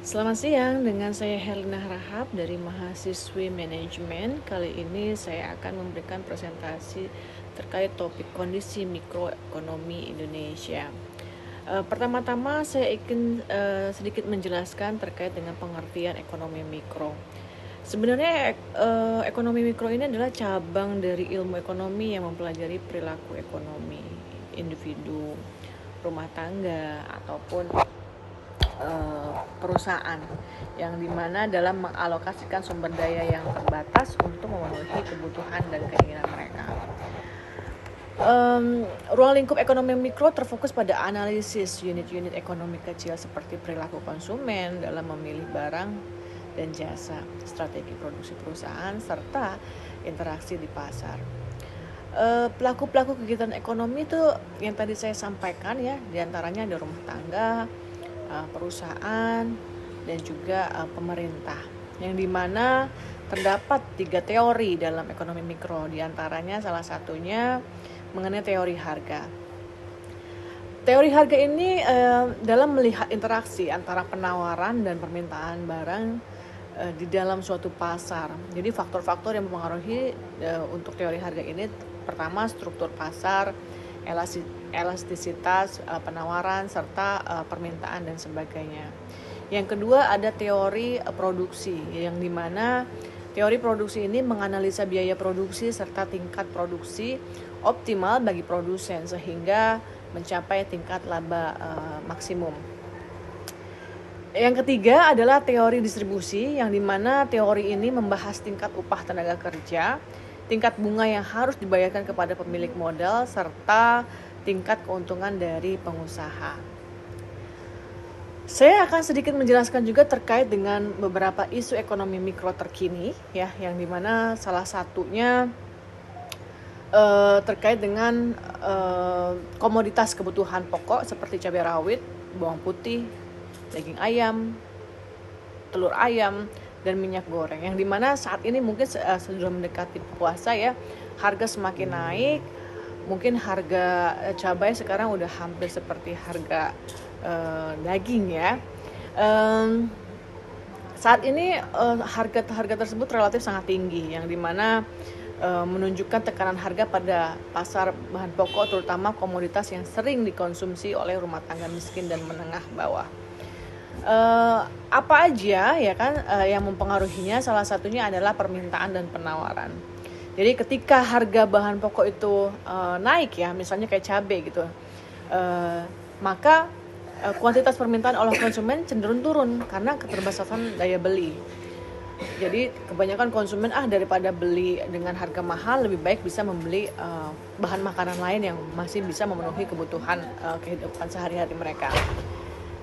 Selamat siang, dengan saya Herlina Rahab dari Mahasiswi Manajemen. Kali ini saya akan memberikan presentasi terkait topik kondisi mikroekonomi Indonesia. Pertama-tama saya ingin sedikit menjelaskan terkait dengan pengertian ekonomi mikro. Sebenarnya ekonomi mikro ini adalah cabang dari ilmu ekonomi yang mempelajari perilaku ekonomi individu, rumah tangga, ataupun perusahaan, yang dimana dalam mengalokasikan sumber daya yang terbatas untuk memenuhi kebutuhan dan keinginan mereka. Ruang lingkup ekonomi mikro terfokus pada analisis unit-unit ekonomi kecil seperti perilaku konsumen dalam memilih barang dan jasa, strategi produksi perusahaan, serta interaksi di pasar. Pelaku-pelaku kegiatan ekonomi itu yang tadi saya sampaikan ya, diantaranya ada rumah tangga, perusahaan, dan juga pemerintah, yang dimana terdapat 3 teori dalam ekonomi mikro, diantaranya salah satunya mengenai teori harga. Teori harga ini dalam melihat interaksi antara penawaran dan permintaan barang di dalam suatu pasar. Jadi faktor-faktor yang mempengaruhi untuk teori harga ini, pertama struktur pasar, elastisitas penawaran, serta permintaan dan sebagainya. Yang kedua ada teori produksi, yang dimana teori produksi ini menganalisa biaya produksi serta tingkat produksi optimal bagi produsen sehingga mencapai tingkat laba maksimum. Yang ketiga adalah teori distribusi, yang dimana teori ini membahas tingkat upah tenaga kerja, tingkat bunga yang harus dibayarkan kepada pemilik modal, serta tingkat keuntungan dari pengusaha. Saya akan sedikit menjelaskan juga terkait dengan beberapa isu ekonomi mikro terkini, ya, yang dimana salah satunya terkait dengan komoditas kebutuhan pokok seperti cabai rawit, bawang putih, daging ayam, telur ayam, dan minyak goreng, yang dimana saat ini mungkin sudah mendekati puasa ya, harga semakin naik. Mungkin harga cabai sekarang udah hampir seperti harga daging ya. Saat ini harga tersebut relatif sangat tinggi, yang dimana menunjukkan tekanan harga pada pasar bahan pokok, terutama komoditas yang sering dikonsumsi oleh rumah tangga miskin dan menengah bawah. Apa aja ya kan yang mempengaruhinya? Salah satunya adalah permintaan dan penawaran. Jadi ketika harga bahan pokok itu naik ya, misalnya kayak cabai gitu, maka kuantitas permintaan oleh konsumen cenderung turun karena keterbatasan daya beli. Jadi kebanyakan konsumen daripada beli dengan harga mahal, lebih baik bisa membeli bahan makanan lain yang masih bisa memenuhi kebutuhan kehidupan sehari-hari mereka.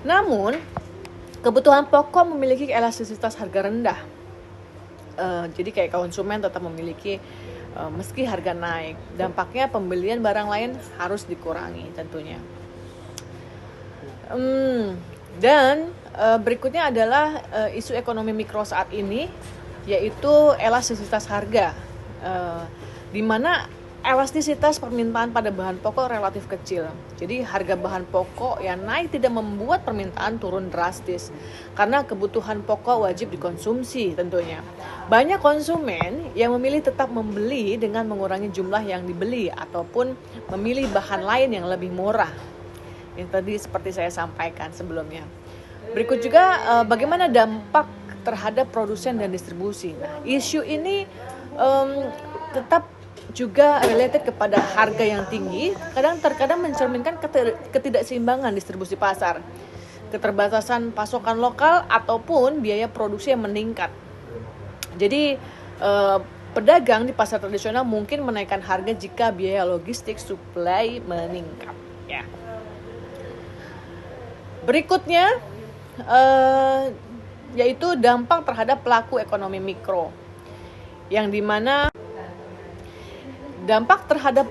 Namun kebutuhan pokok memiliki elastisitas harga rendah. Jadi kayak konsumen tetap memiliki meski harga naik, dampaknya pembelian barang lain harus dikurangi tentunya. Dan berikutnya adalah isu ekonomi mikro saat ini, yaitu elastisitas harga, di mana elastisitas permintaan pada bahan pokok relatif kecil. Jadi harga bahan pokok yang naik tidak membuat permintaan turun drastis, karena kebutuhan pokok wajib dikonsumsi tentunya. Banyak konsumen yang memilih tetap membeli dengan mengurangi jumlah yang dibeli ataupun memilih bahan lain yang lebih murah. Yang tadi seperti saya sampaikan sebelumnya. Berikut juga bagaimana dampak terhadap produsen dan distribusi. Nah, isu ini tetap juga related kepada harga yang tinggi, terkadang mencerminkan ketidakseimbangan distribusi pasar, keterbatasan pasokan lokal, ataupun biaya produksi yang meningkat. Jadi pedagang di pasar tradisional mungkin menaikkan harga jika biaya logistik supply meningkat ya. Berikutnya yaitu dampak terhadap pelaku ekonomi mikro, yang dimana dampak terhadap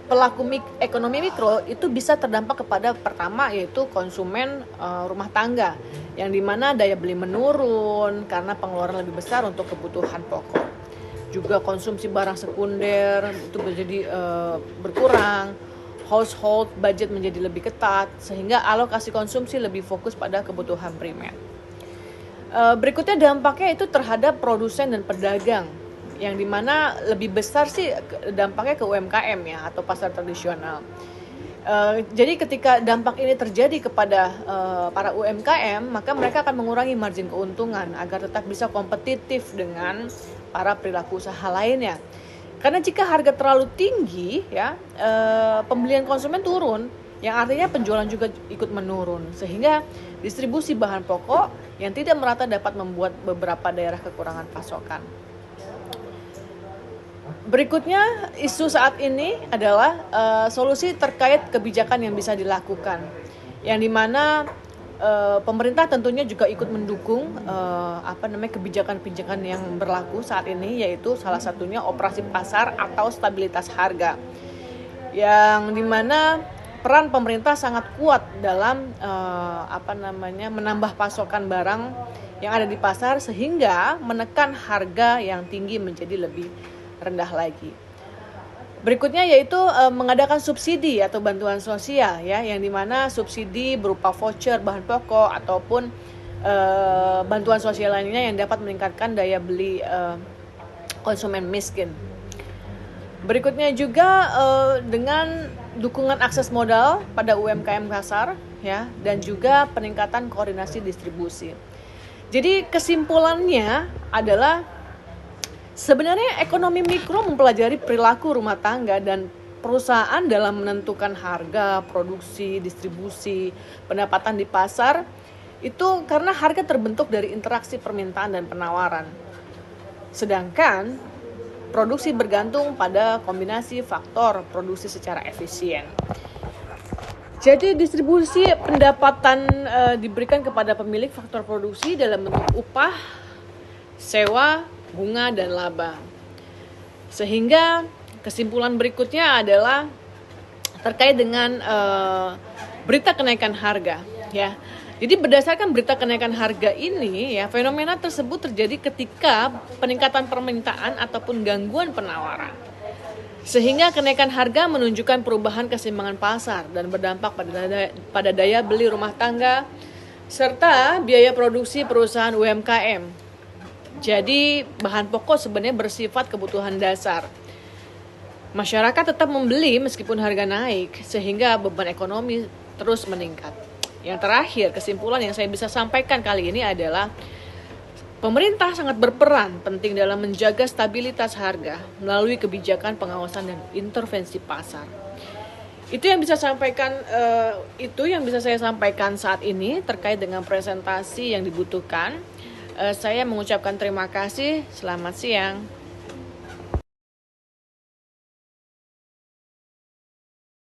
pelaku ekonomi mikro itu bisa terdampak kepada, pertama yaitu konsumen rumah tangga, yang dimana daya beli menurun karena pengeluaran lebih besar untuk kebutuhan pokok. Juga konsumsi barang sekunder itu menjadi berkurang. Household budget menjadi lebih ketat, sehingga alokasi konsumsi lebih fokus pada kebutuhan primer. Berikutnya dampaknya itu terhadap produsen dan pedagang, yang dimana lebih besar sih dampaknya ke UMKM ya, atau pasar tradisional. Jadi ketika dampak ini terjadi kepada para UMKM, maka mereka akan mengurangi margin keuntungan agar tetap bisa kompetitif dengan para perilaku usaha lainnya. Karena jika harga terlalu tinggi ya, pembelian konsumen turun, yang artinya penjualan juga ikut menurun, sehingga distribusi bahan pokok yang tidak merata dapat membuat beberapa daerah kekurangan pasokan. Berikutnya, isu saat ini adalah solusi terkait kebijakan yang bisa dilakukan, yang dimana pemerintah tentunya juga ikut mendukung kebijakan-kebijakan yang berlaku saat ini, yaitu salah satunya operasi pasar atau stabilitas harga, yang dimana peran pemerintah sangat kuat dalam menambah pasokan barang yang ada di pasar sehingga menekan harga yang tinggi menjadi lebih rendah lagi. Berikutnya yaitu mengadakan subsidi atau bantuan sosial ya, yang dimana subsidi berupa voucher bahan pokok ataupun bantuan sosial lainnya yang dapat meningkatkan daya beli konsumen miskin. Berikutnya juga dengan dukungan akses modal pada UMKM kasar ya, dan juga peningkatan koordinasi distribusi. Jadi kesimpulannya adalah sebenarnya ekonomi mikro mempelajari perilaku rumah tangga dan perusahaan dalam menentukan harga, produksi, distribusi, pendapatan di pasar. Itu karena harga terbentuk dari interaksi permintaan dan penawaran. Sedangkan produksi bergantung pada kombinasi faktor produksi secara efisien. Jadi distribusi pendapatan diberikan kepada pemilik faktor produksi dalam bentuk upah, sewa, bunga, dan laba. Sehingga kesimpulan berikutnya adalah terkait dengan berita kenaikan harga ya. Jadi berdasarkan berita kenaikan harga ini ya, fenomena tersebut terjadi ketika peningkatan permintaan ataupun gangguan penawaran. Sehingga kenaikan harga menunjukkan perubahan keseimbangan pasar dan berdampak pada daya beli rumah tangga serta biaya produksi perusahaan UMKM. Jadi bahan pokok sebenarnya bersifat kebutuhan dasar. Masyarakat tetap membeli meskipun harga naik sehingga beban ekonomi terus meningkat. Yang terakhir, kesimpulan yang saya bisa sampaikan kali ini adalah pemerintah sangat berperan penting dalam menjaga stabilitas harga melalui kebijakan pengawasan dan intervensi pasar. Itu yang bisa saya sampaikan saat ini terkait dengan presentasi yang dibutuhkan. Saya mengucapkan terima kasih. Selamat siang.